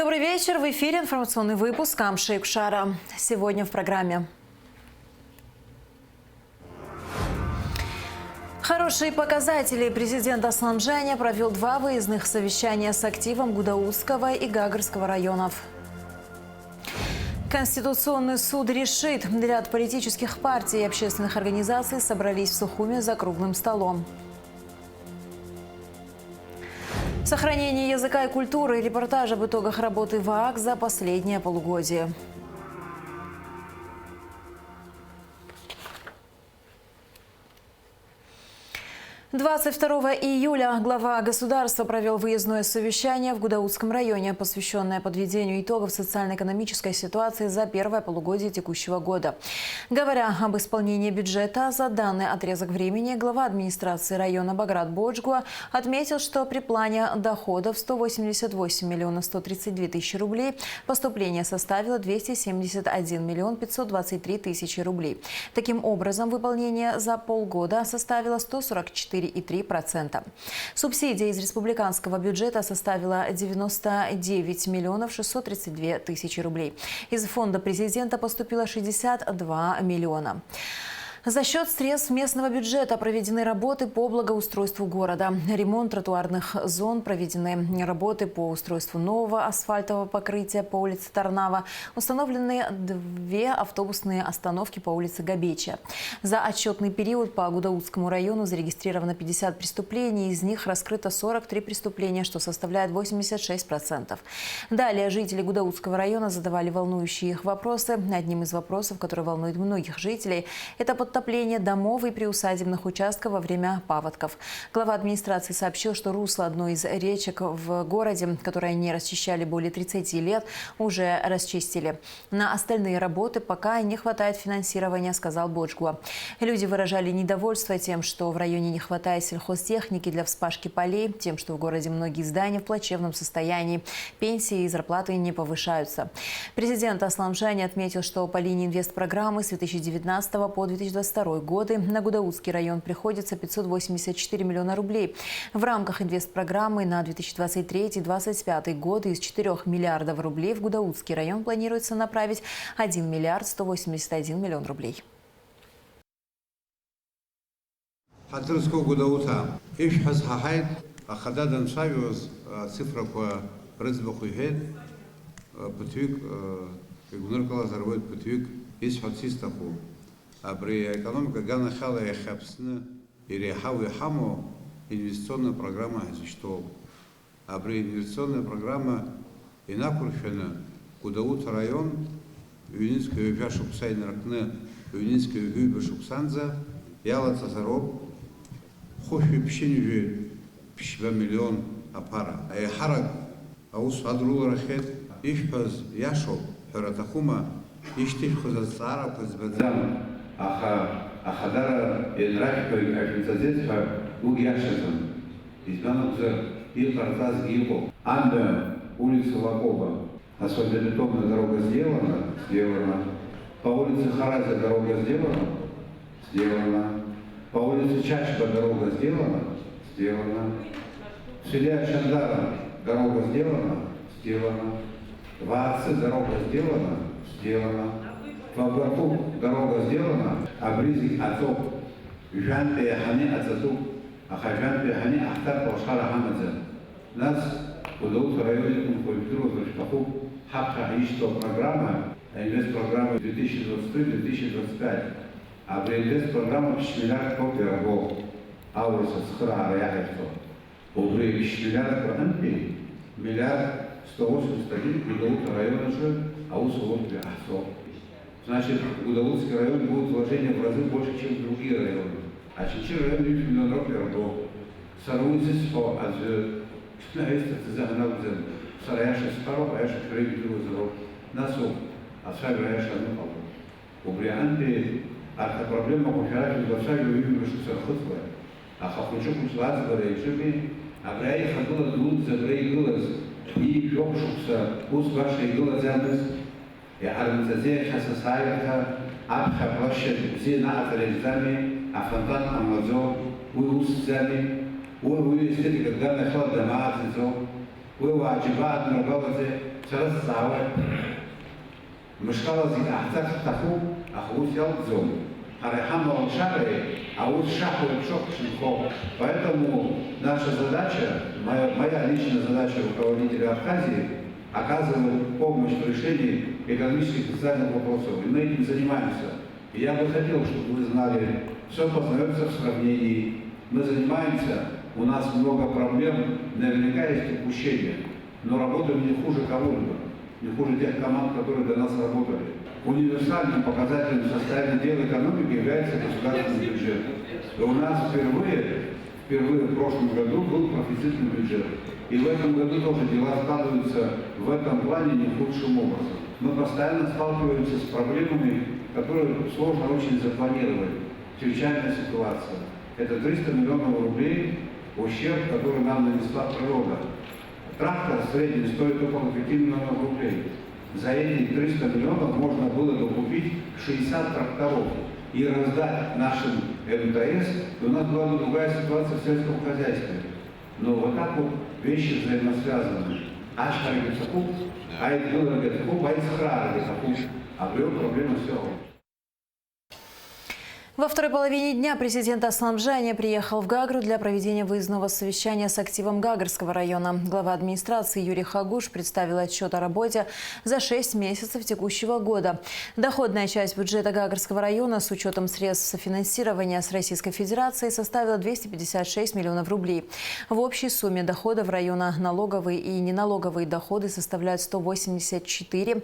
Добрый вечер. В эфире информационный выпуск Амши Икшара. Сегодня в программе. Хорошие показатели. Президент Аслан Джаня провел 2 выездных совещания с активом Гудаутского и Гагарского районов. Конституционный суд решит. Ряд политических партий и общественных организаций собрались в Сухуме за круглым столом. Сохранение языка и культуры. Репортаж об итогах работы ВААК за последнее полугодие. – 22 июля глава государства провел выездное совещание в Гудаутском районе, посвященное подведению итогов социально-экономической ситуации за первое полугодие текущего года. Говоря об исполнении бюджета за данный отрезок времени, глава администрации района Баграт Боджгуа отметил, что при плане доходов 188 миллионов 132 тысячи рублей поступление составило 271 миллион 523 тысячи рублей. Таким образом, выполнение за полгода составило 144,3%. Субсидия из республиканского бюджета составила 99 миллионов 632 тысячи рублей. Из фонда президента поступило 62 миллиона. За счет средств местного бюджета проведены работы по благоустройству города. Ремонт тротуарных зон, проведены работы по устройству нового асфальтового покрытия по улице Тарнава, установлены 2 автобусные остановки по улице Габеча. За отчетный период по Гудаутскому району зарегистрировано 50 преступлений, из них раскрыто 43 преступления, что составляет 86%. Далее жители Гудаутского района задавали волнующие их вопросы. Одним из вопросов, который волнует многих жителей, это подтопление домов и приусадебных участков во время паводков. Глава администрации сообщил, что русло одной из речек в городе, которые они расчищали более 30 лет, уже расчистили. На остальные работы пока не хватает финансирования, сказал Боджгуа. Люди выражали недовольство тем, что в районе не хватает сельхозтехники для вспашки полей, тем, что в городе многие здания в плачевном состоянии, пенсии и зарплаты не повышаются. Президент Аслан Джаня отметил, что по линии инвестпрограммы с 2019 по 2022 годы на Гудаутский район приходится 584 миллиона рублей. В рамках инвестпрограммы на 2023-2025 годы из 4 миллиардов рублей в Гудаутский район планируется направить 1 миллиард 181 миллион рублей. При экономике Гана Хала и Хапсны или Хау Хаму инвестиционная программа существовала. А при инвестиционная программа инакурфена Гудаут район Юнинская Юфя Шуксайн Ракне Юнинская Юфа Шуксанза Яла Цазаров Хоши Пшинжи Пшба миллион апара. А Харак Аус Адрула Рахет Ишпаз Яшо Харатахума Иштиш Хозацара Пазбадзам Ахадара Эдрафика и Афинцазетха Угяшезан. Избанукза Илпартаз Гилко. Анда улица Лакова. Асфальтобетонная дорога сделана. По улице Хараза дорога сделана. По улице Чачба дорога сделана. В селе Чандара дорога сделана. В Ааце дорога сделана. В Абарту дорога сделана, а близик отцов Жан Пехани Ацату, а Жан Пехани Ахтар Пашхара Хамадза. Нас в Гудаутском районе культуру Рашкаху Хабха Ишто программа, инвест-программа 2023-2025. А при инвест-программа 5 миллиард пирогов, ауруса схра араяхайто. При 5 миллиард пранпи, миллиард 181 Гудаутского района же, а условия ахсо. Значит, Гудаутский район будет вложения в разы больше, чем другие районы. А Чечи район 9 миллионов пирогов. Саруизис по Наистина загнался. Сараяша спаров, аяша крейдуру зарок. Насу, а сами аяша нупал. У Брианте, а проблема кухарачи глашали увидели, что сархутва. А хахучук услаз барейшими, а брей хадула дуд за брей гулаз. И жокшукса, ус вашей гулазянес. Армзазия Хасасаевта, Абха Площадь, Зина Атализами, Афантан Амазо, Уюсзами, Уюстики, когда нашла дома, Уюаджибат, Нургалазе, Царасава, Мышкала зин ахтак тафу, ахус ялдзом. Харахама шары, а вот шаху и пшок шинхо. Поэтому наша задача, моя личная задача руководителя Абхазии, оказывать помощь в решении экономических и социальных вопросов. И мы этим занимаемся. И я бы хотел, чтобы вы знали, все познается в сравнении. Мы занимаемся, у нас много проблем, наверняка есть упущения, но работаем не хуже кого-либо, не хуже тех команд, которые до нас работали. Универсальным показателем состояния дел экономики является государственный бюджет. И у нас впервые в прошлом году был профицитный бюджет. И в этом году тоже дела складываются в этом плане не худшим образом. Мы постоянно сталкиваемся с проблемами, которые сложно очень запланировать. Чрезвычайная ситуация. Это 300 миллионов рублей ущерб, который нам нанесла природа. Трактор средний стоит около 5 миллионов рублей. За эти 300 миллионов можно было бы купить 60 тракторов и раздать нашим МТС, и у нас была бы другая ситуация в сельском хозяйстве. Но вот так вот вещи взаимосвязаны. А проблема все. Во второй половине дня президент Аслан Бжани приехал в Гагру для проведения выездного совещания с активом Гагарского района. Глава администрации Юрий Хагуш представил отчет о работе за 6 месяцев текущего года. Доходная часть бюджета Гагарского района с учетом средств софинансирования с Российской Федерацией составила 256 миллионов рублей. В общей сумме доходов района налоговые и неналоговые доходы составляют 184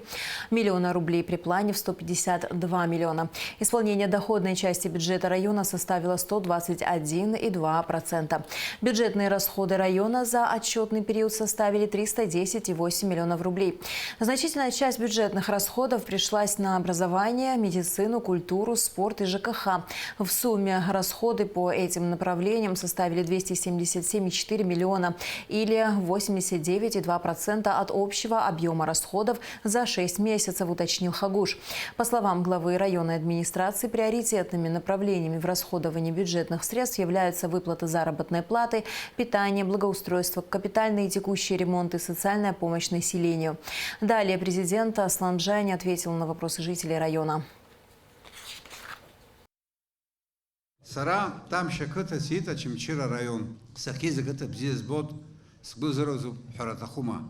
миллиона рублей при плане в 152 миллиона. Исполнение доходной части бюджета района составила 121,2%. Бюджетные расходы района за отчетный период составили 310,8 миллионов рублей. Значительная часть бюджетных расходов пришлась на образование, медицину, культуру, спорт и ЖКХ. В сумме расходы по этим направлениям составили 277,4 миллиона или 89,2% от общего объема расходов за 6 месяцев, уточнил Хагуш. По словам главы районной администрации, приоритетными направлениями в расходовании бюджетных средств являются выплата заработной платы, питание, благоустройство, капитальные и текущие ремонты, социальная помощь населению. Далее президент Аслан Бжани ответил на вопросы жителей района. Сара там шаката сита чимчира район. Сахиза ката бзиз бот сбузерозу харатахума.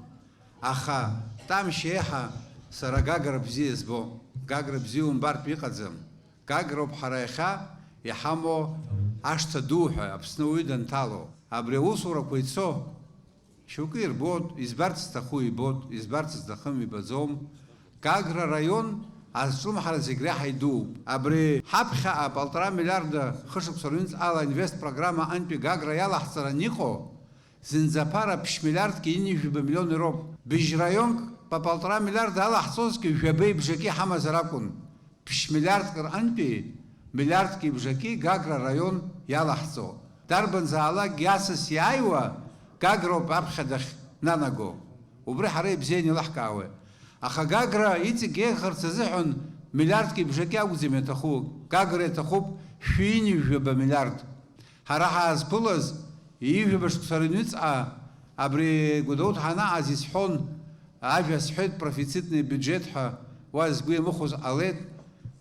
Аха там шеха сара гагра бзиз бо гагра бзиум бар пикадзам. Гагроб харайха яхамо ашта духа абснуидан тало. Абреусура койцо шукир бот избарц тахуи бот избарц дахами базом. Гагра район Азсум харазигре хайду. Абре хабха 1,5 миллиарда хышып сорунц ала инвест программа анпи Гагра ялахсара нихо. Зинзапара 5 миллиард кини жуба миллионы роб. Биш район по 1,5 миллиарда алахсоски жубей бжаки хама заракун. 5 миллиард кар анпи миллиард ки бжаки Гагра район ялахсо. Дарбан заала гяса сяйва Гагро бабхадах нанаго. Убре харей бзени лахкаве. Аха Гагра ити гехар цезехун миллиард ки бжаки аузиме таху. Гагра тахуб швини жуба миллиард. Хараха азпулаз и жубаш ксаринуц абри гудот хана азис хон ажас хед профицитный бюджет ха вазгуе мухуз алет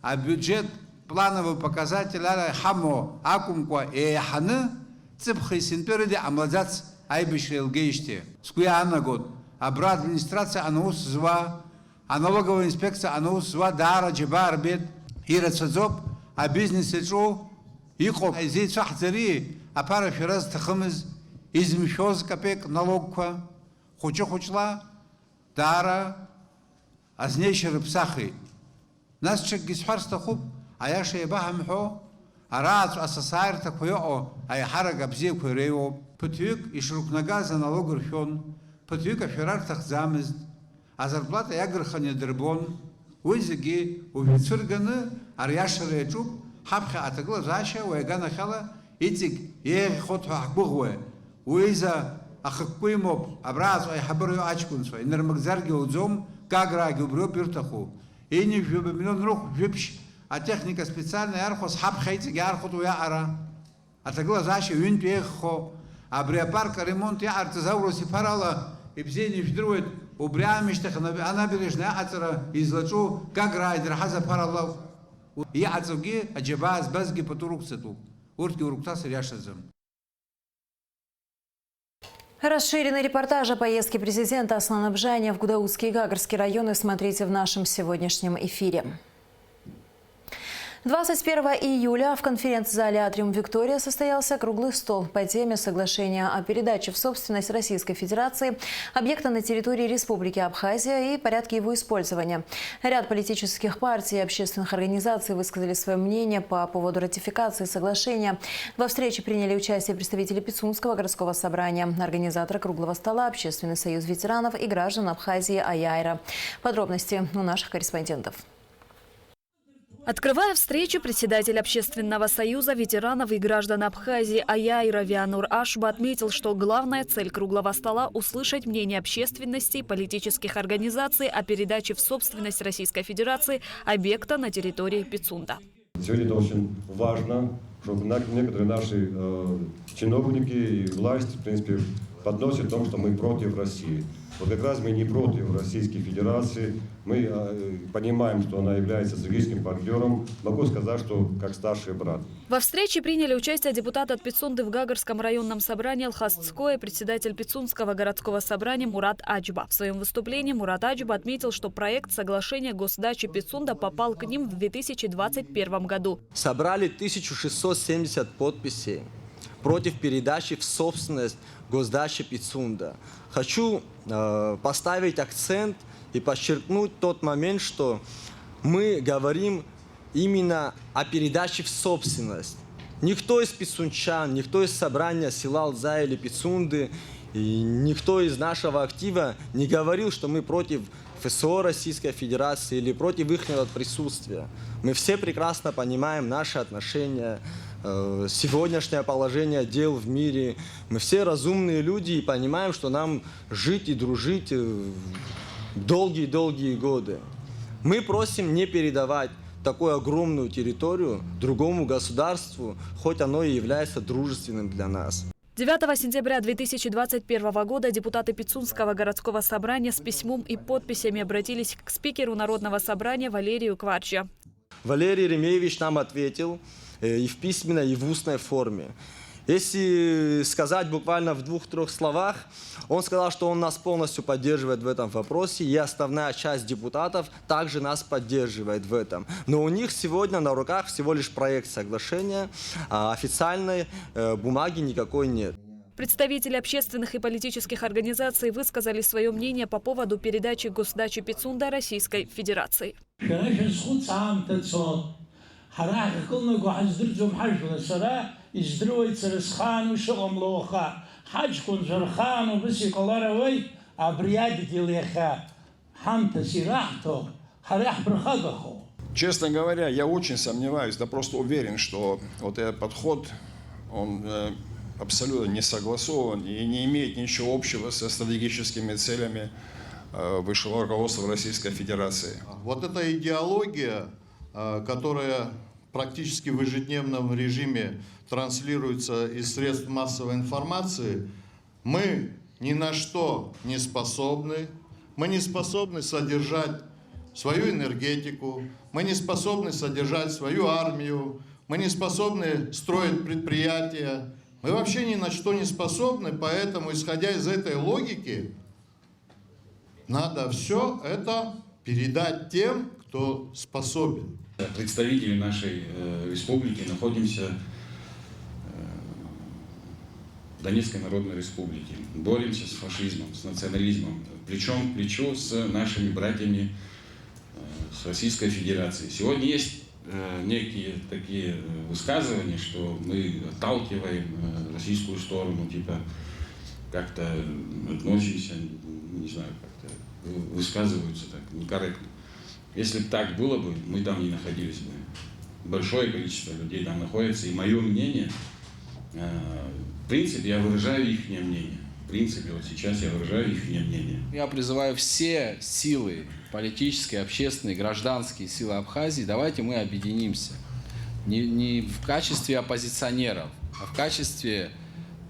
а бюджет плановый показатель хамо акумква ханы цепхи синпереди амладац айбишрел гейште. Скуя анна год. Абра администрация анаус зва, а налоговая инспекция анаус зва дара джибар бед, ирацазоп, а бизнес ичу, ихо, здесь шахтери, а пара фираз тахамыз, измещоз капек налогква, хочла, дара, а знейшер псахи. Нас чек гисфарста хуб, а я шеебахамхо, а рад асасайр такое, а я харага бзе курео, путюк и шрукнага за налогурхен, путюк аферар тахзамыз, а зарплата ягрхане дербон, уйзеги, увицурганы, арьяшере чуб, хапха атагла заша, уягана хала, итик, хоту ахбугве, уйза ахакуимоп, абраз, ай хабарю ачкунсва, и нермагзарги удзом, гаграги убрё пиртаху, и не жюбе миллион рух, жюбш, а техника специальная архос, хапха итик, архоту яара, атагла заша, винтуехо, а бриапарка ремонт я артезауру сепарала, и бзени вдрует, وبرامجتك أنا برجنا أترى يزلجوا كجرايدر حسب الله يعزوجي أجباز بزجي بطرق ستو ورتي ورقتصر ياشزم. Расширенный репортаж о поездке президента Аслана Бжаня в Гудаутский и Гагарский районы смотрите в нашем сегодняшнем эфире. 21 июля в конференц-зале «Атриум Виктория» состоялся круглый стол по теме соглашения о передаче в собственность Российской Федерации объекта на территории Республики Абхазия и порядке его использования. Ряд политических партий и общественных организаций высказали свое мнение по поводу ратификации соглашения. Во встрече приняли участие представители Пицунского городского собрания, организаторы круглого стола, Общественный союз ветеранов и граждан Абхазии Аяйра. Подробности у наших корреспондентов. Открывая встречу, председатель Общественного союза ветеранов и граждан Абхазии Аяйра Вианур Ашба отметил, что главная цель круглого стола – услышать мнение общественности и политических организаций о передаче в собственность Российской Федерации объекта на территории Пицунда. Сегодня это очень важно, чтобы некоторые наши чиновники и власти, в принципе, подносят о том, что мы против России. Вот как раз мы не против Российской Федерации, мы понимаем, что она является стратегическим партнером. Могу сказать, что как старший брат. Во встрече приняли участие депутат от Пицунды в Гагарском районном собрании Алхас Цкой и председатель Пицунского городского собрания Мурат Аджба. В своем выступлении Мурат Аджба отметил, что проект соглашения госдачи Пицунда попал к ним в 2021 году. Собрали 1670 подписей против передачи в собственность госдачи Пицунда. Хочу поставить акцент и подчеркнуть тот момент, что мы говорим именно о передаче в собственность. Никто из пицунчан, никто из собрания села Алза или Пицунды, и никто из нашего актива не говорил, что мы против ФСО Российской Федерации или против их присутствия. Мы все прекрасно понимаем наши отношения, сегодняшнее положение дел в мире. Мы все разумные люди и понимаем, что нам жить и дружить долгие-долгие годы. Мы просим не передавать такую огромную территорию другому государству, хоть оно и является дружественным для нас. 9 сентября 2021 года депутаты Пицунского городского собрания с письмом и подписями обратились к спикеру Народного собрания Валерию Кварча. Валерий Ремеевич нам ответил и в письменной, и в устной форме. Если сказать буквально в 2-3 словах, он сказал, что он нас полностью поддерживает в этом вопросе, и основная часть депутатов также нас поддерживает в этом. Но у них сегодня на руках всего лишь проект соглашения, а официальной бумаги никакой нет. Представители общественных и политических организаций высказали свое мнение по поводу передачи госдачи Пицунда Российской Федерации. Честно говоря, я очень сомневаюсь, да просто уверен, что вот этот подход, он абсолютно не согласован и не имеет ничего общего со стратегическими целями высшего руководства Российской Федерации. Вот эта идеология, которая практически в ежедневном режиме транслируется из средств массовой информации, мы ни на что не способны. Мы не способны содержать свою энергетику, мы не способны содержать свою армию, мы не способны строить предприятия. Мы вообще ни на что не способны, поэтому, исходя из этой логики, надо все это передать тем, кто способен. Представители нашей республики находимся в Донецкой Народной Республике. Боремся с фашизмом, с национализмом, плечом к плечу с нашими братьями с Российской Федерацией. Сегодня есть некие такие высказывания, что мы отталкиваем российскую сторону, типа как-то относимся, не знаю, как-то высказываются так некорректно. Если бы так было бы, мы там не находились бы. Большое количество людей там находится, и мое мнение, в принципе, я выражаю их мнение. В принципе, вот сейчас я выражаю их мнение. Я призываю все силы, политические, общественные, гражданские силы Абхазии, давайте мы объединимся. Не в качестве оппозиционеров, а в качестве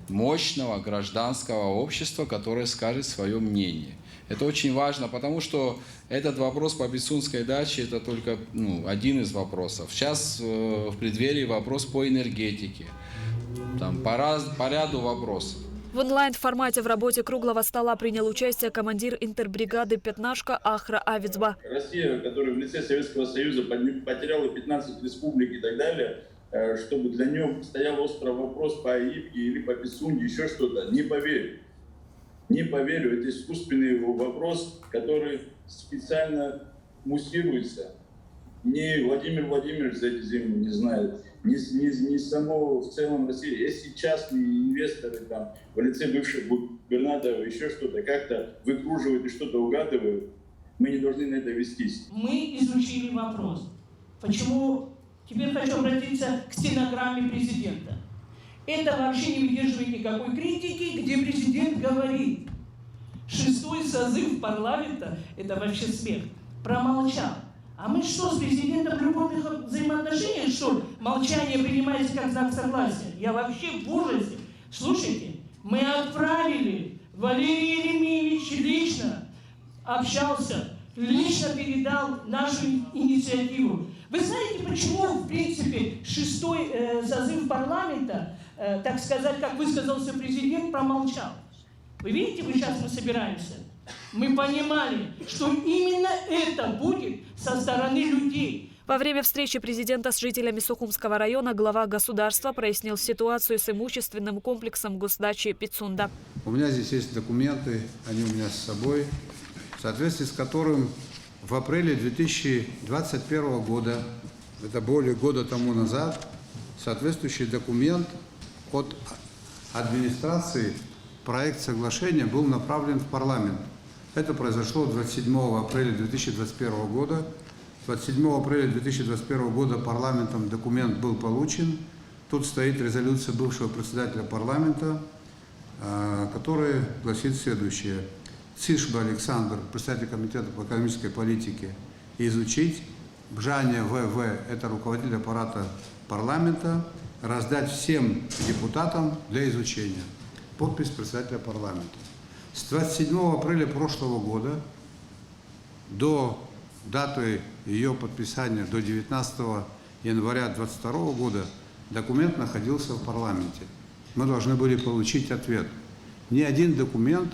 мощного гражданского общества, которое скажет свое мнение. Это очень важно, потому что этот вопрос по Пицунской даче – это только один из вопросов. Сейчас в преддверии вопрос по энергетике, там, по ряду вопросов. В онлайн-формате в работе круглого стола принял участие командир интербригады «Пятнашка» Ахра Авицба. Россия, которая в лице Советского Союза потеряла 15 республик и так далее, чтобы для нее стоял острый вопрос по Аибке или по Пицунде, еще что-то, не поверю. Не поверю, это искусственный вопрос, который специально муссируется. Ни Владимир Владимирович за эти земли не знает, ни само в целом России. Если частные инвесторы там, в лице бывших губернаторов еще что-то как-то выкруживают и что-то угадывают, мы не должны на это вестись. Мы изучили вопрос. Почему? Теперь хочу обратиться к стенограмме президента. Это вообще не выдерживает никакой критики, где президент говорит: 6-й созыв парламента, это вообще смех, промолчал. А мы что, с президентом в любовных взаимоотношениях, что молчание принимается как знак согласия? Я вообще в ужасе. Слушайте, мы отправили, Валерий Еремеевич лично общался, лично передал нашу инициативу. Вы знаете, почему, в принципе, 6-й созыв парламента, так сказать, как высказался президент, промолчал? Вы видите, сейчас мы собираемся. Мы понимали, что именно это будет со стороны людей. Во время встречи президента с жителями Сухумского района глава государства прояснил ситуацию с имущественным комплексом госдачи Пицунда. У меня здесь есть документы, они у меня с собой, в соответствии с которым в апреле 2021 года, это более года тому назад, соответствующий документ от администрации, проект соглашения был направлен в парламент. Это произошло 27 апреля 2021 года. 27 апреля 2021 года парламентом документ был получен. Тут стоит резолюция бывшего председателя парламента, которая гласит следующее. Цишба Александр, председатель комитета по экономической политике, изучить. Бжаня ВВ, это руководитель аппарата парламента, раздать всем депутатам для изучения. Подпись председателя парламента. С 27 апреля прошлого года до даты ее подписания, до 19 января 2022 года, документ находился в парламенте. Мы должны были получить ответ. Ни один документ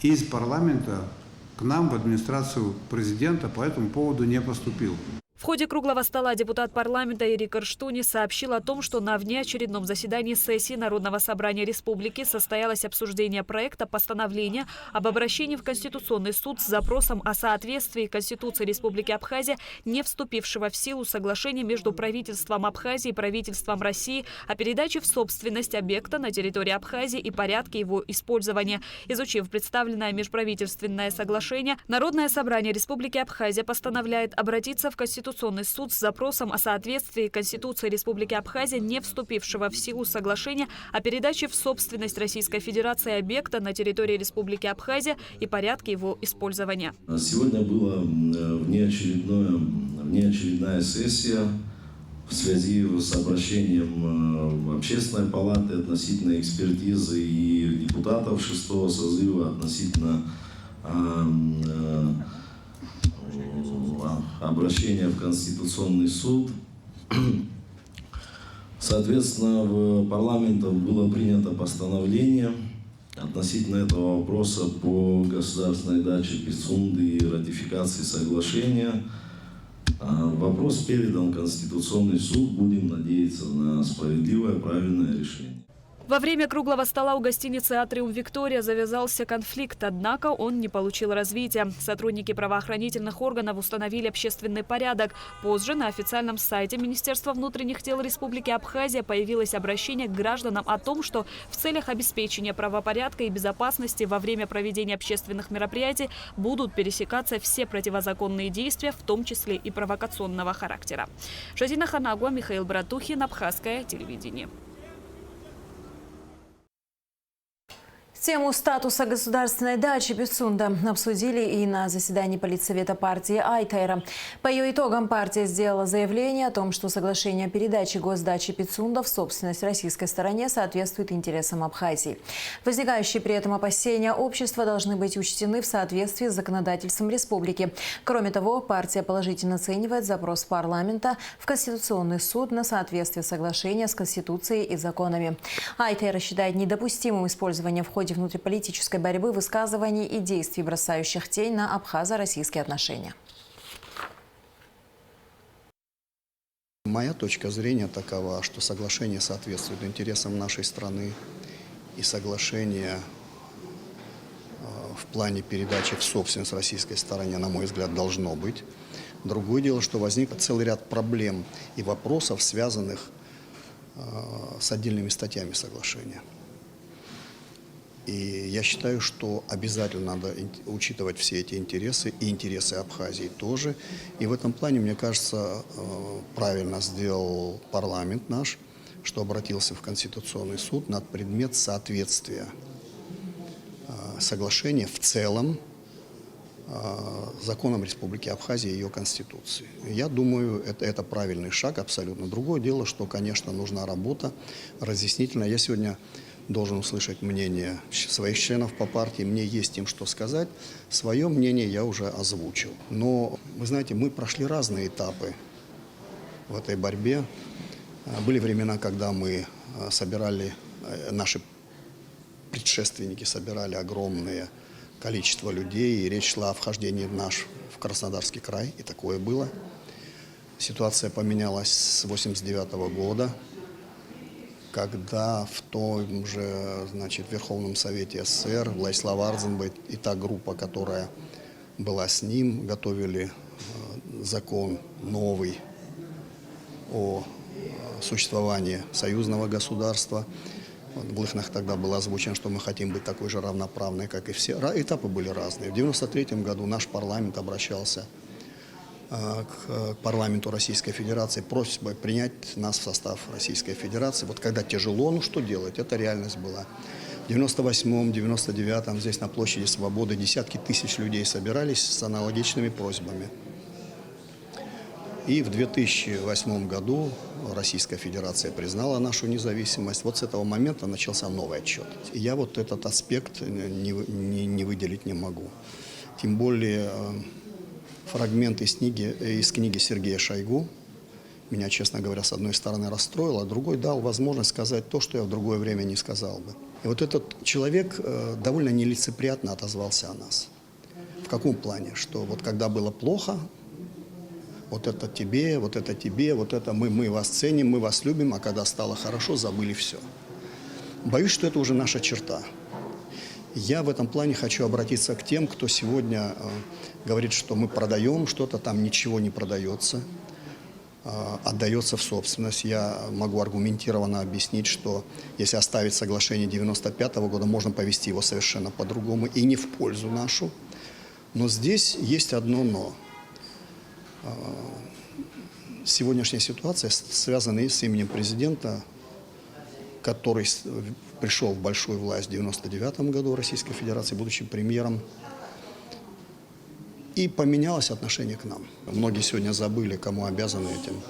из парламента к нам в администрацию президента по этому поводу не поступил. В ходе круглого стола депутат парламента Эрик Эрштуни сообщил о том, что на внеочередном заседании сессии Народного собрания республики состоялось обсуждение проекта постановления об обращении в Конституционный суд с запросом о соответствии Конституции Республики Абхазия, не вступившего в силу соглашения между правительством Абхазии и правительством России о передаче в собственность объекта на территории Абхазии и порядке его использования. Изучив представленное межправительственное соглашение, Народное собрание Республики Абхазия постановляет обратиться в Конституционный суд с запросом о соответствии Конституции Республики Абхазия, не вступившего в силу соглашения о передаче в собственность Российской Федерации объекта на территории Республики Абхазия и порядке его использования. Сегодня была внеочередная сессия в связи с обращением Общественной палаты относительно экспертизы и депутатов 6-го созыва относительно обращения в Конституционный суд. Соответственно, в парламентом было принято постановление относительно этого вопроса по государственной даче Пицунды и ратификации соглашения. Вопрос передан в Конституционный суд. Будем надеяться на справедливое, правильное решение. Во время круглого стола у гостиницы «Атриум Виктория» завязался конфликт, однако он не получил развития. Сотрудники правоохранительных органов установили общественный порядок. Позже на официальном сайте Министерства внутренних дел Республики Абхазия появилось обращение к гражданам о том, что в целях обеспечения правопорядка и безопасности во время проведения общественных мероприятий будут пересекаться все противозаконные действия, в том числе и провокационного характера. Шазина Ханагуа, Михаил Братухин, Абхазское телевидение. Тему статуса государственной дачи Пицунда обсудили и на заседании Политсовета партии Айтайра. По ее итогам партия сделала заявление о том, что соглашение о передаче госдачи Пицунда в собственность российской стороне соответствует интересам Абхазии. Возникающие при этом опасения общества должны быть учтены в соответствии с законодательством республики. Кроме того, партия положительно оценивает запрос парламента в Конституционный суд на соответствие соглашения с Конституцией и законами. Айтайра считает недопустимым использование в ходе внутриполитической борьбы высказываний и действий, бросающих тень на абхазо-российские отношения. Моя точка зрения такова, что соглашение соответствует интересам нашей страны, и соглашение в плане передачи в собственность российской стороне, на мой взгляд, должно быть. Другое дело, что возник целый ряд проблем и вопросов, связанных с отдельными статьями соглашения. И я считаю, что обязательно надо учитывать все эти интересы, и интересы Абхазии тоже. И в этом плане, мне кажется, правильно сделал парламент наш, что обратился в Конституционный суд на предмет соответствия соглашения в целом законам Республики Абхазия и ее Конституции. Я думаю, это правильный шаг абсолютно. Другое дело, что, конечно, нужна работа разъяснительная. Я сегодня должен услышать мнение своих членов по партии, мне есть им что сказать. Свое мнение я уже озвучил. Но, вы знаете, мы прошли разные этапы в этой борьбе. Были времена, когда мы собирали, наши предшественники собирали огромное количество людей, и речь шла о вхождении в Краснодарский край, и такое было. Ситуация поменялась с 1989 года. Когда в том же, Верховном Совете СССР Владислав Арзенбайт и та группа, которая была с ним, готовили закон новый о существовании союзного государства. В Глыхнах тогда было озвучено, что мы хотим быть такой же равноправной, как и все. Этапы были разные. В 1993 году наш парламент обращался к парламенту Российской Федерации просьбой принять нас в состав Российской Федерации. Вот когда тяжело, ну что делать? Это реальность была. В 98-м, 99-м здесь на площади Свободы десятки тысяч людей собирались с аналогичными просьбами. И в 2008 году Российская Федерация признала нашу независимость. Вот с этого момента начался новый отчет. И я вот этот аспект не выделить не могу. Тем более фрагмент из книги Сергея Шойгу меня, честно говоря, с одной стороны расстроил, а другой дал возможность сказать то, что я в другое время не сказал бы. И вот этот человек довольно нелицеприятно отозвался о нас. В каком плане? Что вот когда было плохо, вот это тебе, вот это мы вас ценим, мы вас любим, а когда стало хорошо, забыли все. Боюсь, что это уже наша черта. Я в этом плане хочу обратиться к тем, кто сегодня говорит, что мы продаем что-то, там ничего не продается, отдается в собственность. Я могу аргументированно объяснить, что если оставить соглашение 1995 года, можно повести его совершенно по-другому и не в пользу нашу. Но здесь есть одно «но». Сегодняшняя ситуация связана и с именем президента, который пришел в большую власть в 1999 году в Российской Федерации, будучи премьером, и поменялось отношение к нам. Многие сегодня забыли, кому обязаны этим,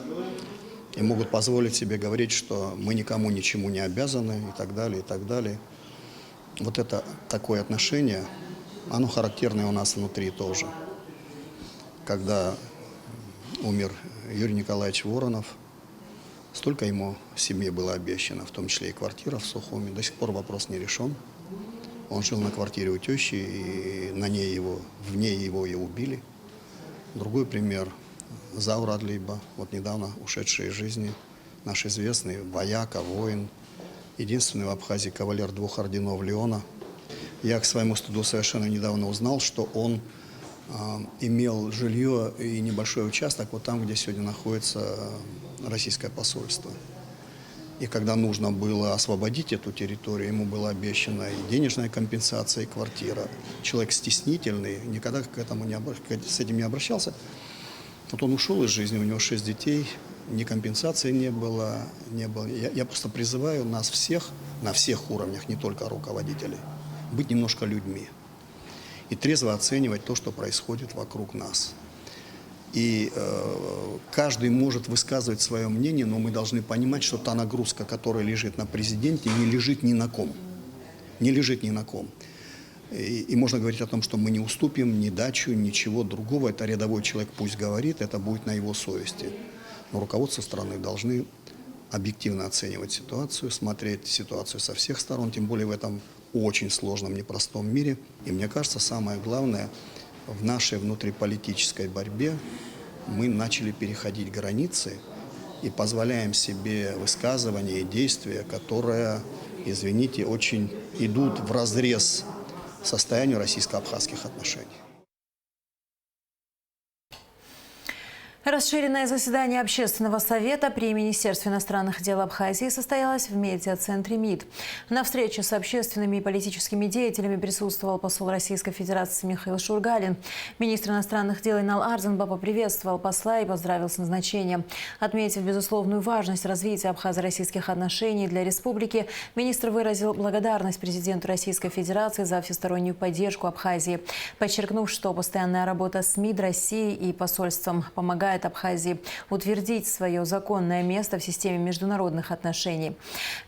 и могут позволить себе говорить, что мы никому ничему не обязаны и так далее, и так далее. Вот это такое отношение, оно характерное у нас внутри тоже. Когда умер Юрий Николаевич Воронов, столько ему семье было обещано, в том числе и квартира в Сухуми. До сих пор вопрос не решен. Он жил на квартире у тещи, и в ней его и убили. Другой пример – Заур Адлиба, вот недавно ушедший из жизни, наш известный вояка, воин, единственный в Абхазии кавалер 2 орденов Леона. Я к своему стыду совершенно недавно узнал, что он имел жилье и небольшой участок вот там, где сегодня находится российское посольство. И когда нужно было освободить эту территорию, ему была обещана и денежная компенсация, и квартира. Человек стеснительный, никогда с этим не обращался. Вот он ушел из жизни, у него 6 детей, ни компенсации не было. Я просто призываю нас всех, на всех уровнях, не только руководителей, быть немножко людьми и трезво оценивать то, что происходит вокруг нас. И каждый может высказывать свое мнение, но мы должны понимать, что та нагрузка, которая лежит на президенте, не лежит ни на ком. Не лежит ни на ком. И можно говорить о том, что мы не уступим ни дачу, ничего другого. Это рядовой человек пусть говорит, это будет на его совести. Но руководство страны должны объективно оценивать ситуацию, смотреть ситуацию со всех сторон, тем более в этом очень сложном, непростом мире. И мне кажется, самое главное, в нашей внутриполитической борьбе мы начали переходить границы и позволяем себе высказывания и действия, которые, извините, очень идут вразрез состоянию российско-абхазских отношений. Расширенное заседание Общественного совета при Министерстве иностранных дел Абхазии состоялось в медиа-центре МИД. На встрече с общественными и политическими деятелями присутствовал посол Российской Федерации Михаил Шургалин. Министр иностранных дел Инал Арзанба поприветствовал посла и поздравил с назначением. Отметив безусловную важность развития абхазо-российских отношений для республики, министр выразил благодарность президенту Российской Федерации за всестороннюю поддержку Абхазии, подчеркнув, что постоянная работа с МИД России и посольством помогает Абхазии утвердить свое законное место в системе международных отношений.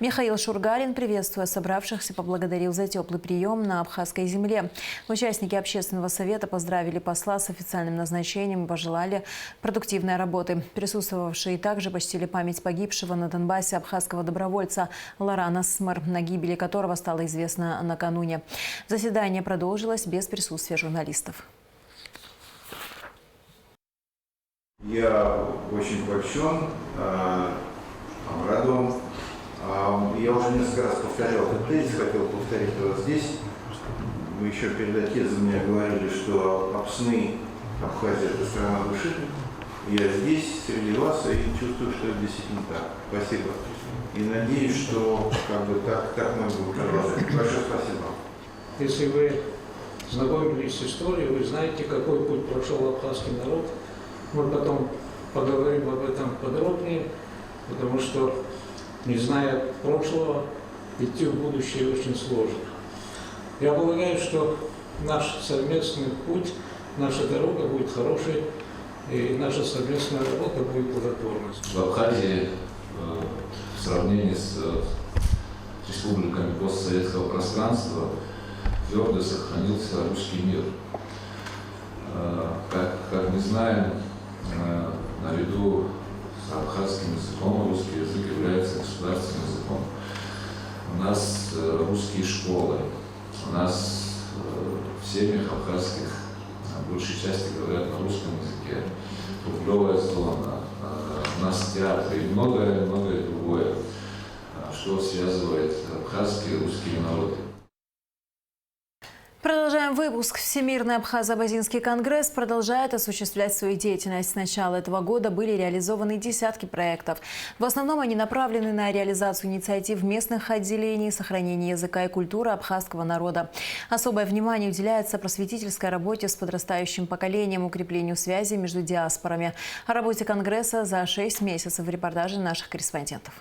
Михаил Шургалин, приветствуя собравшихся, поблагодарил за теплый прием на абхазской земле. Участники Общественного совета поздравили посла с официальным назначением и пожелали продуктивной работы. Присутствовавшие также почтили память погибшего на Донбассе абхазского добровольца Лорана Смар, на гибели которого стало известно накануне. Заседание продолжилось без присутствия журналистов. Я очень польщен, обрадован. Я уже несколько раз повторял этот тезис, хотел повторить его здесь. Мы еще перед отъездом мне говорили, что Апсны, Абхазия – это страна души. Я здесь, среди вас, и чувствую, что это действительно так. Спасибо. И надеюсь, что так мы будем продолжать. Большое спасибо. Если вы знакомились с историей, вы знаете, какой путь прошел абхазский народ. Мы потом поговорим об этом подробнее, потому что, не зная прошлого, идти в будущее очень сложно. Я полагаю, что наш совместный путь, наша дорога будет хорошей, и наша совместная работа будет плодотворной. В Абхазии в сравнении с республиками постсоветского пространства твердо сохранился русский мир. Как мы знаем, наряду с абхазским языком русский язык является государственным языком. У нас русские школы, у нас в семьях абхазских большей части говорят на русском языке. Рублевая зона, у нас театр и многое другое, что связывает абхазские и русские народы. Продолжаем выпуск. Всемирный абхазо-абазинский конгресс продолжает осуществлять свою деятельность. С начала этого года были реализованы десятки проектов. В основном они направлены на реализацию инициатив местных отделений, сохранение языка и культуры абхазского народа. Особое внимание уделяется просветительской работе с подрастающим поколением, укреплению связи между диаспорами. О работе конгресса за 6 месяцев в репортаже наших корреспондентов.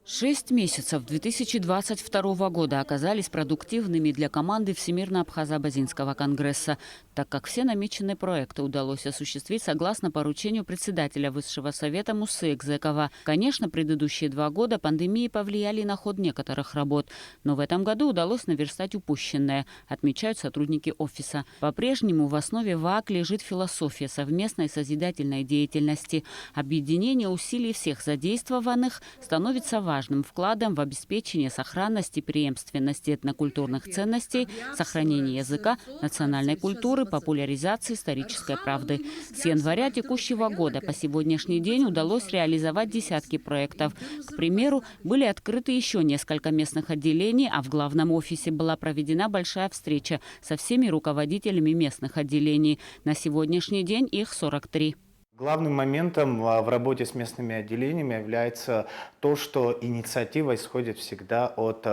6 месяцев 2022 года оказались продуктивными для команды Всемирно-Абхазо-Абазинского конгресса, так как все намеченные проекты удалось осуществить согласно поручению председателя Высшего совета Муссы Экзекова. Конечно, предыдущие 2 года пандемии повлияли на ход некоторых работ, но в этом году удалось наверстать упущенное, отмечают сотрудники офиса. По-прежнему в основе ВААК лежит философия совместной созидательной деятельности. Объединение усилий всех задействованных становится важным вкладом в обеспечение сохранности, преемственности этнокультурных ценностей, сохранения языка, национальной культуры, популяризации исторической правды. С января текущего года по сегодняшний день удалось реализовать десятки проектов. К примеру, были открыты еще несколько местных отделений, а в главном офисе была проведена большая встреча со всеми руководителями местных отделений. На сегодняшний день их 43. Главным моментом в работе с местными отделениями является то, что инициатива исходит всегда от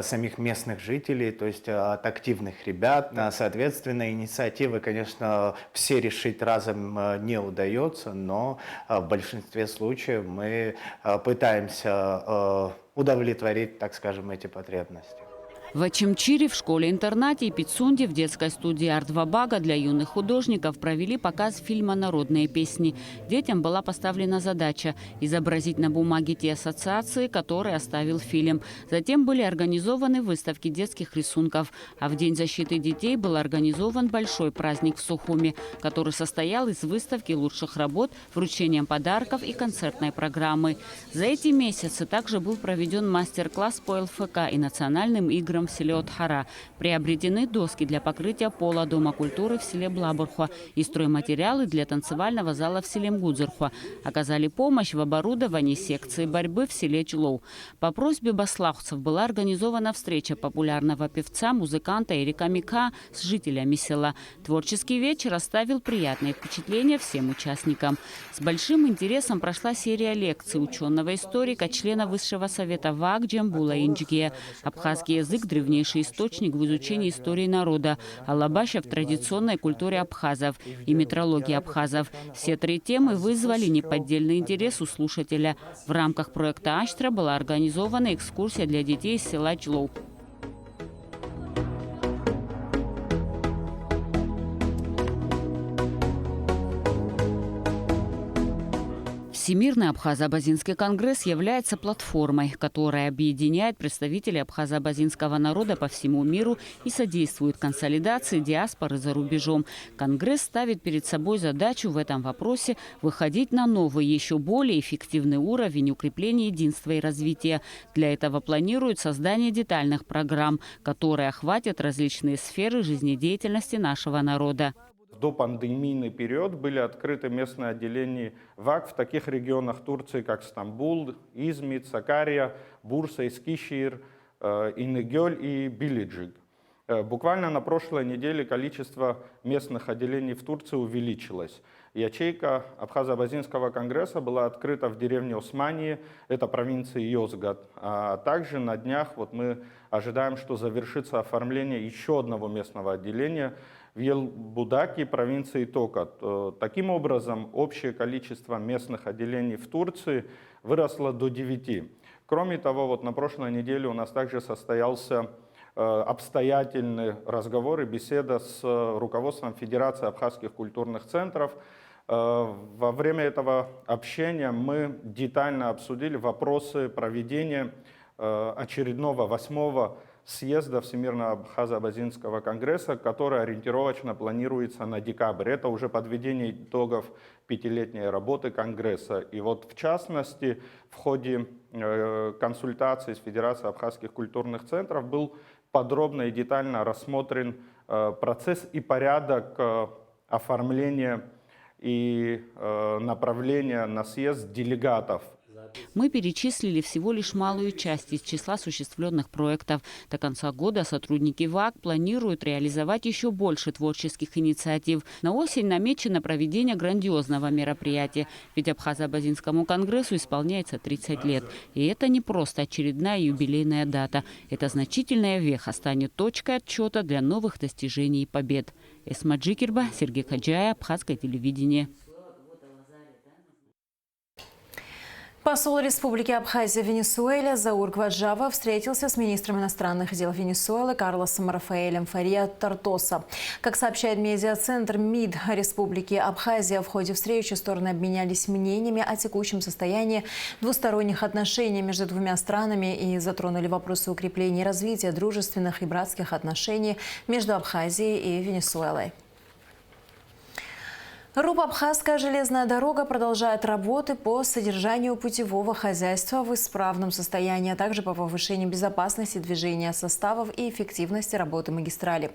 самих местных жителей, то есть от активных ребят. Соответственно, инициативы, конечно, все решить разом не удается, но в большинстве случаев мы пытаемся удовлетворить, так скажем, эти потребности. В Ачимчире, в школе-интернате и Пицунде в детской студии «Арт-Вабага» для юных художников провели показ фильма «Народные песни». Детям была поставлена задача – изобразить на бумаге те ассоциации, которые оставил фильм. Затем были организованы выставки детских рисунков. А в День защиты детей был организован большой праздник в Сухуми, который состоял из выставки лучших работ, вручением подарков и концертной программы. За эти месяцы также был проведен мастер-класс по ЛФК и национальным играм в селе Отхара. Приобретены доски для покрытия пола Дома культуры в селе Блабурхуа и стройматериалы для танцевального зала в селе Мгудзурхуа. Оказали помощь в оборудовании секции борьбы в селе Чулоу. По просьбе баслаховцев была организована встреча популярного певца, музыканта Эрика Мика с жителями села. Творческий вечер оставил приятные впечатления всем участникам. С большим интересом прошла серия лекций ученого-историка, члена Высшего совета ВАГ Джамбула Инджге. Абхазский язык – древнейший источник в изучении истории народа, алабаша в традиционной культуре абхазов и метрологии абхазов. Все три темы вызвали неподдельный интерес у слушателя. В рамках проекта «Аштра» была организована экскурсия для детей из села Чулоу. Всемирный Абхазо-Абазинский конгресс является платформой, которая объединяет представителей абхазо-абазинского народа по всему миру и содействует консолидации диаспоры за рубежом. Конгресс ставит перед собой задачу в этом вопросе выходить на новый, еще более эффективный уровень укрепления единства и развития. Для этого планируют создание детальных программ, которые охватят различные сферы жизнедеятельности нашего народа. В допандемийный период были открыты местные отделения ВАГ в таких регионах Турции, как Стамбул, Измит, Сакария, Бурса, Искишир, Инегёль и Билиджик. Буквально на прошлой неделе количество местных отделений в Турции увеличилось. Ячейка Абхазо-Абазинского конгресса была открыта в деревне Османии, это провинция Йозгат. А также на днях мы ожидаем, что завершится оформление еще одного местного отделения в Елбудаке, провинции Токат. Таким образом, общее количество местных отделений в Турции выросло до 9. Кроме того, на прошлой неделе у нас также состоялся обстоятельный разговор и беседа с руководством Федерации абхазских культурных центров. Во время этого общения мы детально обсудили вопросы проведения очередного 8-го съезда Всемирного Абхазо-Абазинского конгресса, который ориентировочно планируется на декабрь. Это уже подведение итогов 5-летней работы конгресса. И в частности, в ходе консультаций с Федерацией абхазских культурных центров был подробно и детально рассмотрен процесс и порядок оформления и направления на съезд делегатов. Мы перечислили всего лишь малую часть из числа осуществленных проектов. До конца года сотрудники ВАГ планируют реализовать еще больше творческих инициатив. На осень намечено проведение грандиозного мероприятия, ведь Абхазо-Абазинскому конгрессу исполняется 30 лет. И это не просто очередная юбилейная дата. Это значительная веха станет точкой отчета для новых достижений и побед. Эсма Джикирба, Сергей Хаджая, Абхазское телевидение. Посол Республики Абхазия в Венесуэле Заур Гваджава встретился с министром иностранных дел Венесуэлы Карлосом Рафаэлем Фария Тортоса. Как сообщает медиацентр МИД Республики Абхазия, в ходе встречи стороны обменялись мнениями о текущем состоянии двусторонних отношений между двумя странами и затронули вопросы укрепления и развития дружественных и братских отношений между Абхазией и Венесуэлой. Руб-Абхазская железная дорога продолжает работы по содержанию путевого хозяйства в исправном состоянии, а также по повышению безопасности движения составов и эффективности работы магистрали.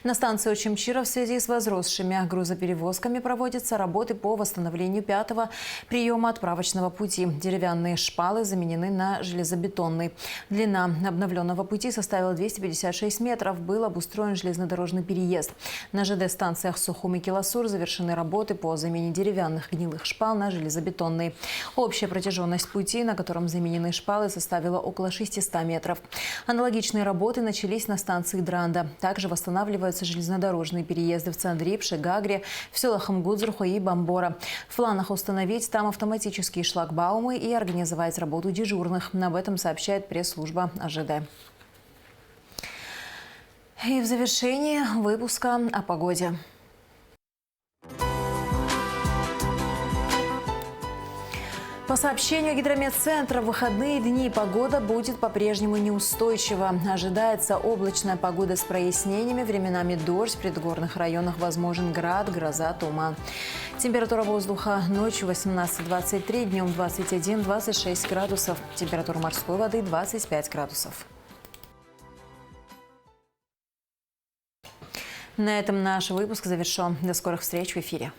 На станции Очимчира в связи с возросшими грузоперевозками проводятся работы по восстановлению 5-го приема отправочного пути. Деревянные шпалы заменены на железобетонный. Длина обновленного пути составила 256 метров. Был обустроен железнодорожный переезд. На ЖД-станциях Сухум и Киласур завершены работы по замене деревянных гнилых шпал на железобетонные. Общая протяженность пути, на котором заменены шпалы, составила около 600 метров. Аналогичные работы начались на станции Дранда. Также восстанавливаются железнодорожные переезды в Цандрипше, Гагре, в селах Мгудзурху и Бамбора. В планах установить там автоматические шлагбаумы и организовать работу дежурных. Об этом сообщает пресс-служба АЖД. И в завершении выпуска о погоде. По сообщению Гидрометцентра, в выходные дни погода будет по-прежнему неустойчива. Ожидается облачная погода с прояснениями, временами дождь, в предгорных районах возможен град, гроза, туман. Температура воздуха ночью 18-23, днем 21-26 градусов. Температура морской воды 25 градусов. На этом наш выпуск завершен. До скорых встреч в эфире.